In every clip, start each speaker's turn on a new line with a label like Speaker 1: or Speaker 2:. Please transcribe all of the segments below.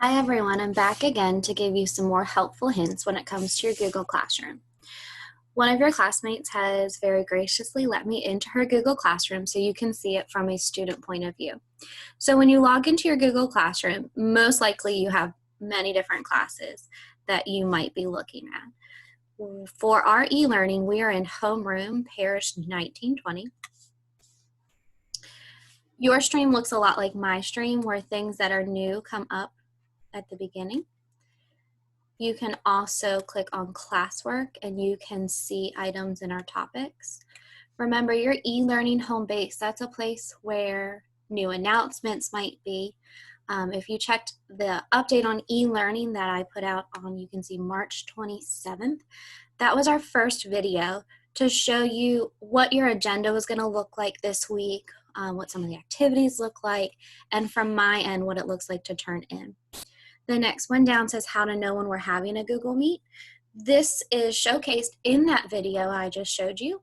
Speaker 1: Hi everyone, I'm back again to give you some more helpful hints when it comes to your Google Classroom. One of your classmates has very graciously let me into her Google Classroom so you can see it from a student point of view. So when you log into your Google Classroom, most likely you have many different classes that you might be looking at. For our e-learning, we are in Homeroom, Parish 1920. Your stream looks a lot like my stream, where things that are new come up at the beginning. You can also click on classwork and you can see items in our topics. Remember, your e-learning home base, that's a place where new announcements might be. If you checked the update on e-learning that I put out on, you can see March 27th, that was our first video to show you what your agenda was going to look like this week, what some of the activities look like, and from my end, what it looks like to turn in. The next one down says how to know when we're having a Google Meet. This is showcased in that video I just showed you,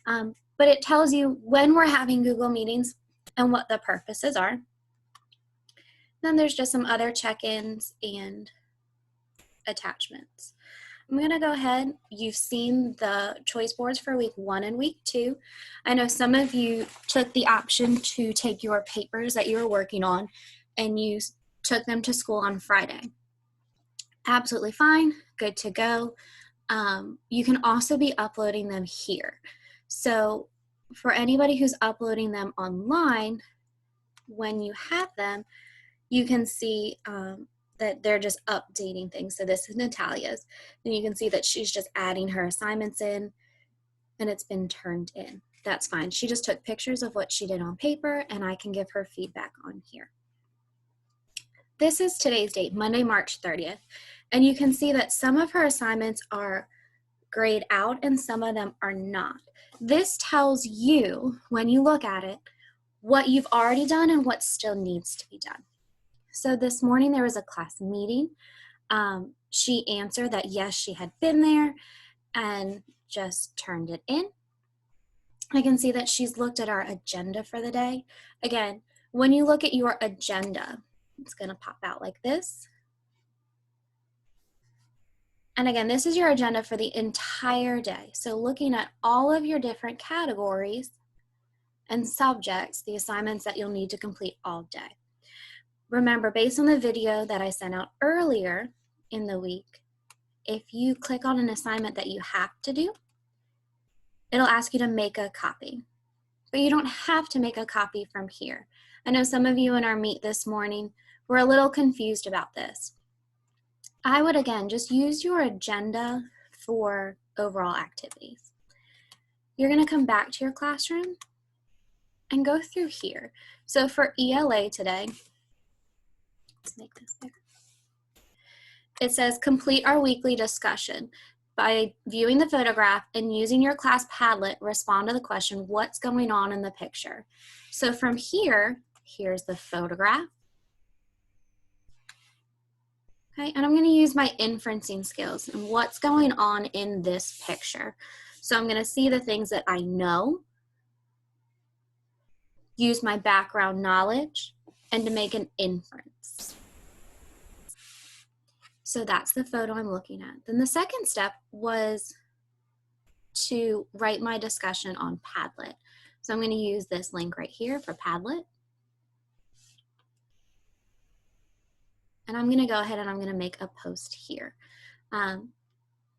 Speaker 1: but it tells you when we're having Google meetings and what the purposes are. Then there's just some other check-ins and attachments. I'm going to go ahead. You've seen the choice boards for week 1 and week 2. I know some of you took the option to take your papers that you were working on and you took them to school on Friday. Absolutely fine, good to go. You can also be uploading them here. So for anybody who's uploading them online, when you have them, you can see that they're just updating things. So this is Natalia's. And you can see that she's just adding her assignments in and it's been turned in. That's fine. She just took pictures of what she did on paper and I can give her feedback on here. This is today's date, Monday, March 30th. And you can see that some of her assignments are grayed out and some of them are not. This tells you, when you look at it, what you've already done and what still needs to be done. So this morning there was a class meeting. She answered that yes, she had been there and just turned it in. I can see that she's looked at our agenda for the day. Again, when you look at your agenda, it's going to pop out like this. And again, this is your agenda for the entire day. So looking at all of your different categories and subjects, the assignments that you'll need to complete all day. Remember, based on the video that I sent out earlier in the week, if you click on an assignment that you have to do, it'll ask you to make a copy. But you don't have to make a copy from here. I know some of you in our meet this morning were a little confused about this. I would, again, just use your agenda for overall activities. You're going to come back to your classroom and go through here. So for ELA today, let's make this bigger. It says complete our weekly discussion. By viewing the photograph and using your class Padlet, respond to the question, what's going on in the picture? So from here, here's the photograph. Okay, and I'm going to use my inferencing skills and what's going on in this picture. So I'm going to see the things that I know, use my background knowledge, and to make an inference. So that's the photo I'm looking at. Then the second step was to write my discussion on Padlet. So I'm going to use this link right here for Padlet. And I'm going to go ahead and I'm going to make a post here.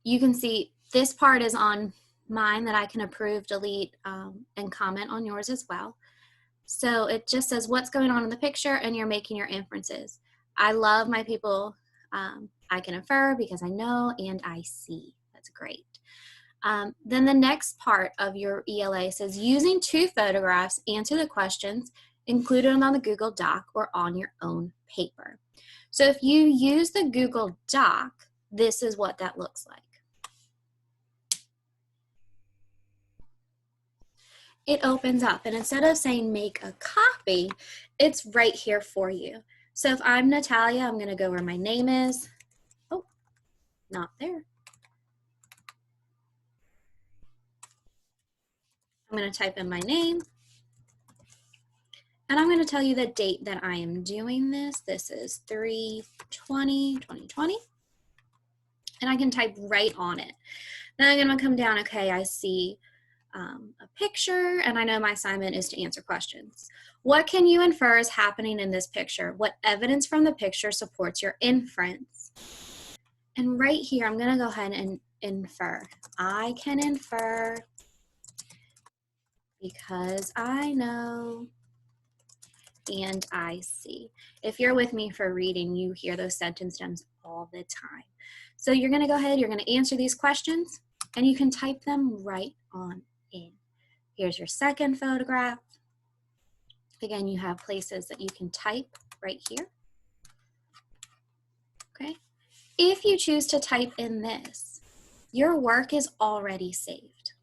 Speaker 1: You can see this part is on mine that I can approve, delete, and comment on yours as well. So it just says what's going on in the picture and you're making your inferences. I love my people. I can infer because I know and I see. That's great. Then the next part of your ELA says using 2 photographs, answer the questions, include them on the Google Doc or on your own paper. So if you use the Google Doc, this is what that looks like. It opens up and instead of saying make a copy, it's right here for you. So if I'm Natalia, I'm going to go where my name is. Oh, not there. I'm going to type in my name And I'm going to tell you the date that I am doing this. This is 3/20/2020. And I can type right on it. Then I'm going to come down, okay, I see a picture, and I know my assignment is to answer questions. What can you infer is happening in this picture? What evidence from the picture supports your inference? And right here, I'm going to go ahead and infer. I can infer because I know and I see. If you're with me for reading, you hear those sentence stems all the time. So you're going to go ahead, you're going to answer these questions, and you can type them right on in. Here's your second photograph. Again, you have places that you can type right here. Okay. If you choose to type in this, your work is already saved.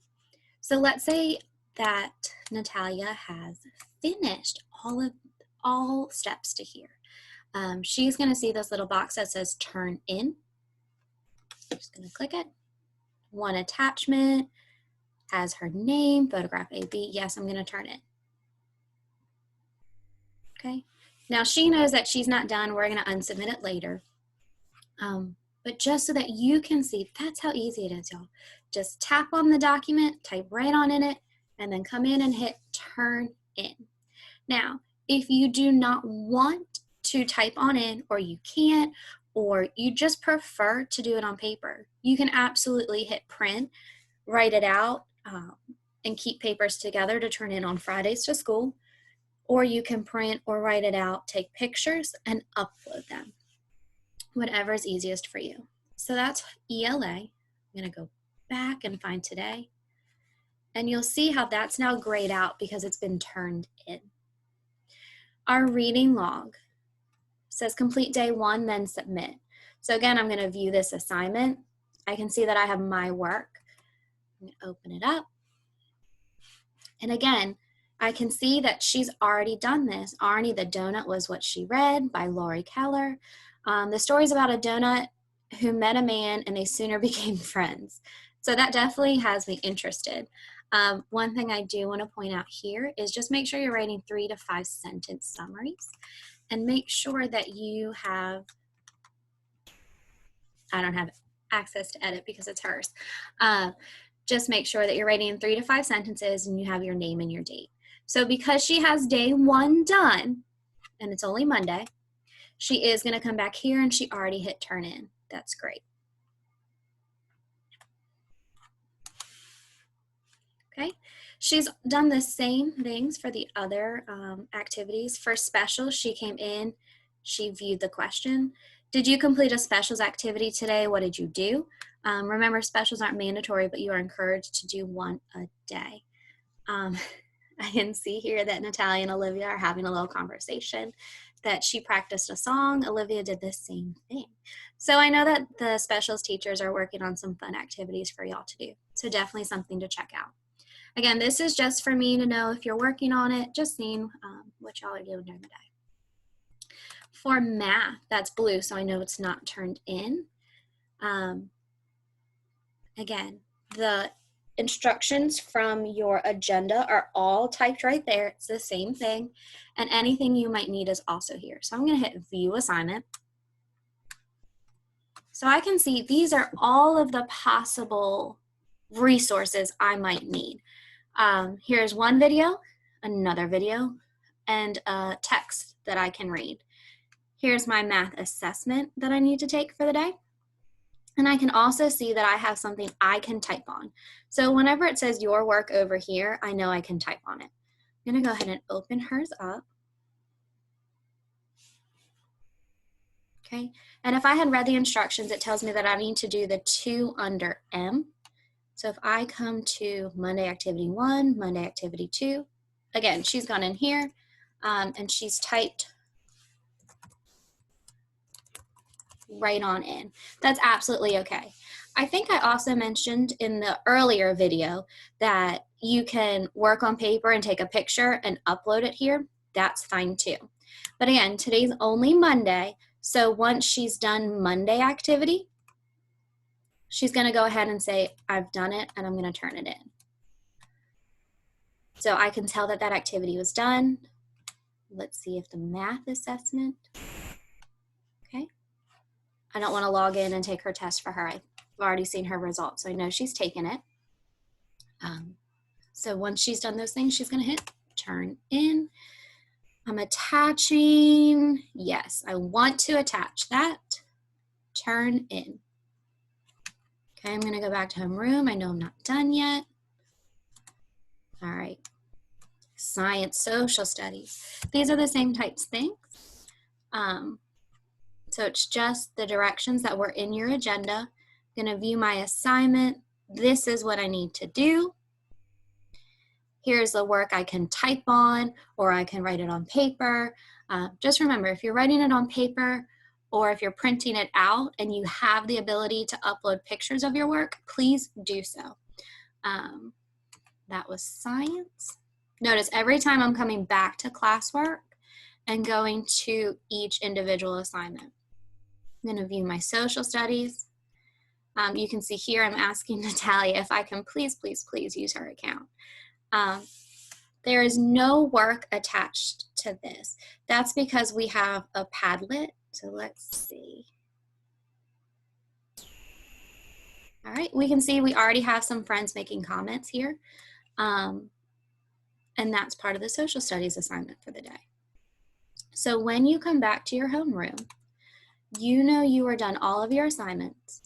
Speaker 1: So let's say that Natalia has finished all steps to here. She's going to see this little box that says turn in. I'm just going to click it. One attachment has her name, photograph AB. Yes, I'm going to turn it. Okay. Now she knows that she's not done. We're going to unsubmit it later. But just so that you can see, that's how easy it is, y'all. Just tap on the document, type right on in it, and then come in and hit turn in. Now, if you do not want to type on in, or you can't, or you just prefer to do it on paper, you can absolutely hit print, write it out, and keep papers together to turn in on Fridays to school, or you can print or write it out, take pictures, and upload them. Whatever is easiest for you. So that's ELA. I'm going to go back and find today. And you'll see how that's now grayed out because it's been turned in. Our reading log says complete day 1, then submit. So again, I'm going to view this assignment. I can see that I have my work. I'm going to open it up. And again, I can see that she's already done this. Arnie the Donut was what she read by Laurie Keller. The story is about a donut who met a man and they sooner became friends. So that definitely has me interested. One thing I do want to point out here is just make sure you're writing 3 to 5 sentence summaries, and make sure that you have, I don't have access to edit because it's hers. Just make sure that you're writing 3 to 5 sentences and you have your name and your date. So because she has day 1 done, and it's only Monday, she is going to come back here and she already hit turn in. That's great. Okay, she's done the same things for the other activities. For specials, she came in, she viewed the question. Did you complete a specials activity today? What did you do? Remember, specials aren't mandatory, but you are encouraged to do 1 a day. I can see here that Natalia and Olivia are having a little conversation, that she practiced a song. Olivia did the same thing. So I know that the specials teachers are working on some fun activities for y'all to do. So definitely something to check out. Again, this is just for me to know if you're working on it, just seeing what y'all are doing during the day. For math, that's blue, so I know it's not turned in. Again, the instructions from your agenda are all typed right there. It's the same thing. And anything you might need is also here. So I'm going to hit view assignment. So I can see these are all of the possible resources I might need. Here's one video, another video, and a text that I can read. Here's my math assessment that I need to take for the day. And I can also see that I have something I can type on. So whenever it says your work over here, I know I can type on it. I'm going to go ahead and open hers up. Okay, and if I had read the instructions, it tells me that I need to do the 2 under M. So if I come to Monday activity 1, Monday activity 2, again, she's gone in here and she's typed right on in. That's absolutely okay. I think I also mentioned in the earlier video that you can work on paper and take a picture and upload it here. That's fine too. But again, today's only Monday, so once she's done Monday activity, she's going to go ahead and say, I've done it, and I'm going to turn it in. So I can tell that that activity was done. Let's see if the math assessment, okay. I don't want to log in and take her test for her. I've already seen her results, so I know she's taken it. So once she's done those things, she's going to hit turn in. I'm attaching. Yes, I want to attach that. Turn in. Okay, I'm going to go back to homeroom. I know I'm not done yet. All right. Science, social studies. These are the same types of things. So it's just the directions that were in your agenda. I'm going to view my assignment. This is what I need to do. Here's the work I can type on, or I can write it on paper. Just remember, if you're writing it on paper or if you're printing it out and you have the ability to upload pictures of your work, please do so. That was science. Notice every time I'm coming back to classwork and going to each individual assignment. I'm going to view my social studies. You can see here I'm asking Natalia if I can please use her account. There is no work attached to this. That's because we have a Padlet. So let's see. All right, we can see we already have some friends making comments here. And that's part of the social studies assignment for the day. So when you come back to your homeroom, you know you are done all of your assignments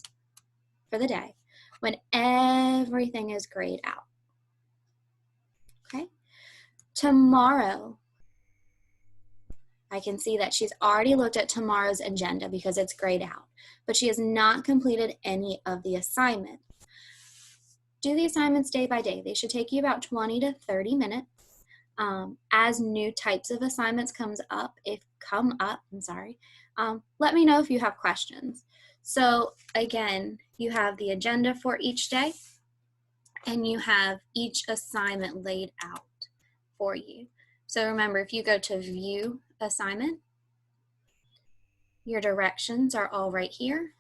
Speaker 1: for the day when everything is grayed out. Okay? Tomorrow, I can see that she's already looked at tomorrow's agenda because it's grayed out, but she has not completed any of the assignments. Do the assignments day by day. They should take you about 20 to 30 minutes. As new types of assignments come up, let me know if you have questions. So again, you have the agenda for each day and you have each assignment laid out for you. So remember, if you go to view assignment, your directions are all right here.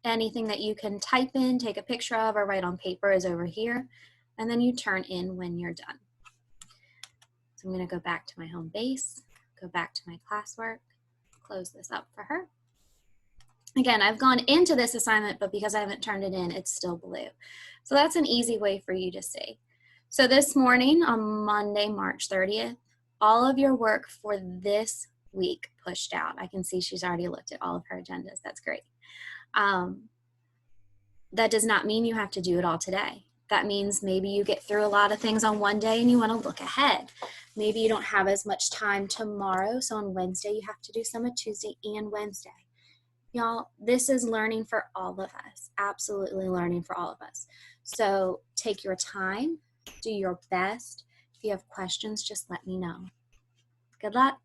Speaker 1: Anything that you can type in, take a picture of, or write on paper is over here. And then you turn in when you're done. So I'm going to go back to my home base, go back to my classwork, close this up for her. Again, I've gone into this assignment, but because I haven't turned it in, it's still blue. So that's an easy way for you to see. So this morning on Monday, March 30th, all of your work for this week pushed out. I can see she's already looked at all of her agendas. That's great. That does not mean you have to do it all today. That means maybe you get through a lot of things on one day and you want to look ahead. Maybe you don't have as much time tomorrow, so on Wednesday you have to do some of Tuesday and Wednesday. Y'all, this is learning for all of us, absolutely learning for all of us. So take your time, do your best. If you have questions, just let me know. Good luck.